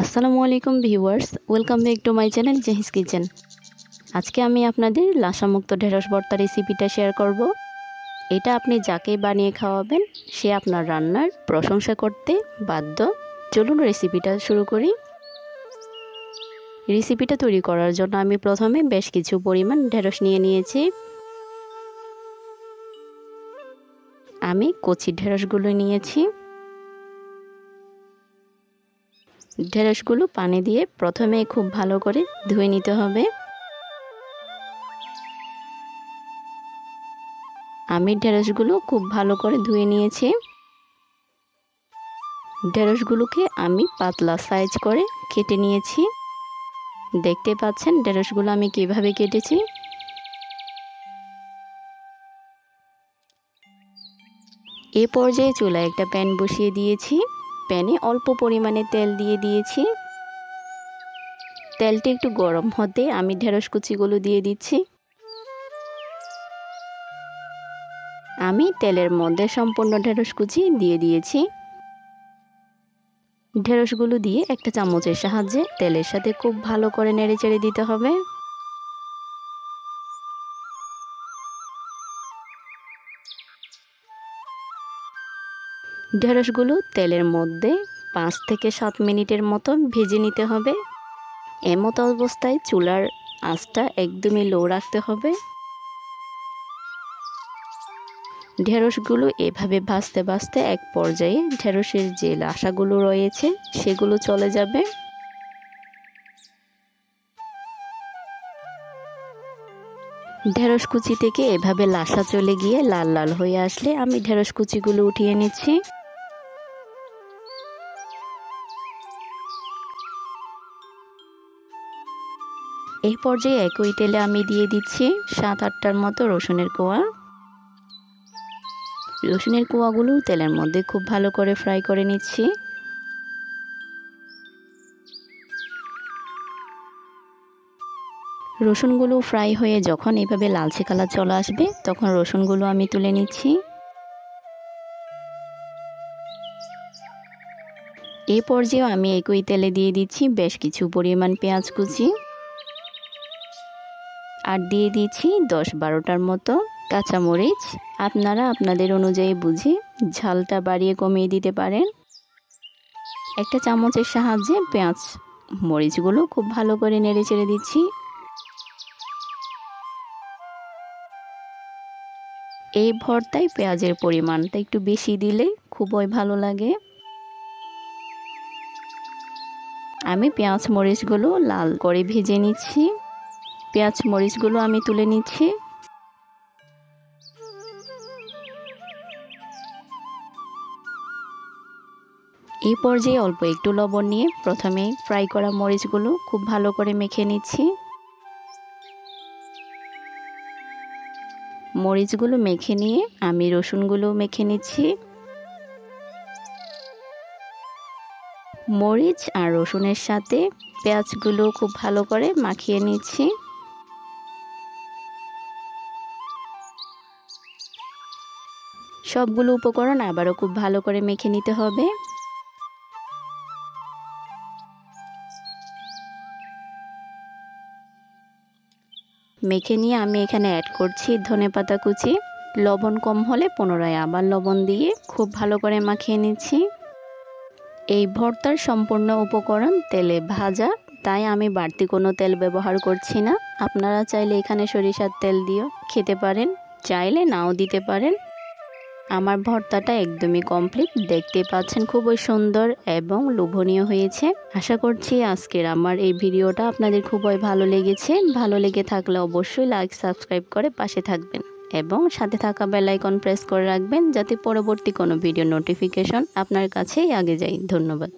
আসসালামু আলাইকুম viewers, welcome back to my channel Jahi's kitchen. আজকে আমি আপনাদের লাশামুক্ত ঢেঁড়স ভর্তা রেসিপিটা শেয়ার করব। এটা আপনি যাকে বানিয়ে খাওয়াবেন সে আপনার রান্নার প্রশংসা করতে বাধ্য। চলুন রেসিপিটা শুরু করি। রেসিপিটা তৈরি করার জন্য আমি প্রথমে বেশ কিছু পরিমাণ ঢেঁড়স নিয়ে নিয়েছি। আমি কচি ঢেঁড়সগুলো নিয়েছি। ঢেঁড়সগুলো পানি দিয়ে প্রথমে খুব ভালো করে ধুয়ে নিতে হবে। আমি ঢেঁড়সগুলো খুব ভালো করে ধুয়ে নিয়েছি। ঢেঁড়সগুলোকে আমি পাতলা সাইজ করে কেটে নিয়েছি। দেখতে পাচ্ছেন ঢেঁড়সগুলো আমি কিভাবে কেটেছি। এই পর্যায়ে চুলায় একটা প্যান বসিয়ে দিয়েছি। প্যানে অল্প পরিমাণে তেল দিয়ে দিয়েছি। তেলটি একটু গরম হতে আমি ঢেঁড়স কুচিগুলো দিয়ে দিচ্ছি। আমি তেলের মধ্যে সম্পূর্ণ ঢেঁড়স কুচি দিয়ে দিয়েছি। ঢেঁড়সগুলো দিয়ে একটা চামচের সাহায্যে তেলের সাথে খুব ভালো করে নেড়েচেড়ে দিতে হবে। ঢেঁড়সগুলো তেলের মধ্যে 5 থেকে 7 মিনিটের মতো ভেজে নিতে হবে। এমতো অবস্থায় চুলার আঁচটা একদমই লো রাখতে হবে। ঢেঁড়সগুলো এভাবে ভাজতে ভাজতে এক পর্যায়ে ঢেঁড়সের যে লাশাগুলো রয়েছে সেগুলো চলে যাবে। ঢেঁড়স কুচি থেকে এভাবে লাশা চলে গিয়ে লাল লাল হয়ে আসলে আমি ঢেঁড়স কুচিগুলো উঠিয়ে নিচ্ছি। এই পর্যায়ে একই তেলে আমি দিয়ে দিচ্ছি 7-8টার মতো রসুনের কোয়া। রসুনের কোয়াগুলো তেলের মধ্যে খুব ভালো করে ফ্রাই করে নিচ্ছি। রসুনগুলো ফ্রাই হয়ে যখন এভাবে লালচে কালার চলে আসবে তখন রসুনগুলো আমি তুলে নিচ্ছি। এই পর্যায়ে আমি একই তেলে দিয়ে দিচ্ছি বেশ কিছু পরিমাণ পেঁয়াজ কুচি আর দিয়ে দিচ্ছি 10-12টার মতো কাঁচামরিচ। আপনারা আপনাদের অনুযায়ী বুঝে ঝালটা বাড়িয়ে কমিয়ে দিতে পারেন। একটা চামচের সাহায্যে পেঁয়াজ মরিচগুলো খুব ভালো করে নেড়ে চেড়ে দিচ্ছি। এই ভর্তায় পেঁয়াজের পরিমাণটা একটু বেশি দিলে খুবই ভালো লাগে। আমি পেঁয়াজ মরিচগুলো লাল করে ভেজে নিচ্ছি। পেঁয়াজ মরিচগুলো আমি তুলে নিচ্ছি। এই পর্যায়ে অল্প একটু লবণ নিয়ে প্রথমে ফ্রাই করা মরিচগুলো খুব ভালো করে মেখে নিচ্ছি। মরিচগুলো মেখে নিয়ে আমি রসুনগুলো মেখে নিচ্ছি। মরিচ আর রসুনের সাথে পেঁয়াজগুলো খুব ভালো করে মাখিয়ে নিচ্ছি। সবগুলো উপকরণ আবারও খুব ভালো করে মেখে নিতে হবে। মেখে নিয়ে আমি এখানে অ্যাড করছি ধনেপাতা কুচি। লবণ কম হলে পুনরায় আবার লবণ দিয়ে খুব ভালো করে মাখিয়ে নিচ্ছি। এই ভর্তার সম্পূর্ণ উপকরণ তেলে ভাজা, তাই আমি বাড়তি কোনো তেল ব্যবহার করছি না। আপনারা চাইলে এখানে সরিষার তেল দিয়েও খেতে পারেন, চাইলে নাও দিতে পারেন। আমার ভর্তাটা একদমই কমপ্লিট। দেখতে পাচ্ছেন খুবই সুন্দর এবং লোভনীয় হয়েছে। আশা করছি আজকের আমার এই ভিডিওটা আপনাদের খুবই ভালো লেগেছে। ভালো লেগে থাকলে অবশ্যই লাইক সাবস্ক্রাইব করে পাশে থাকবেন এবং সাথে থাকা বেল আইকন প্রেস করে রাখবেন যাতে পরবর্তী কোনো ভিডিও নোটিফিকেশন আপনার কাছেই আগে যায়। ধন্যবাদ।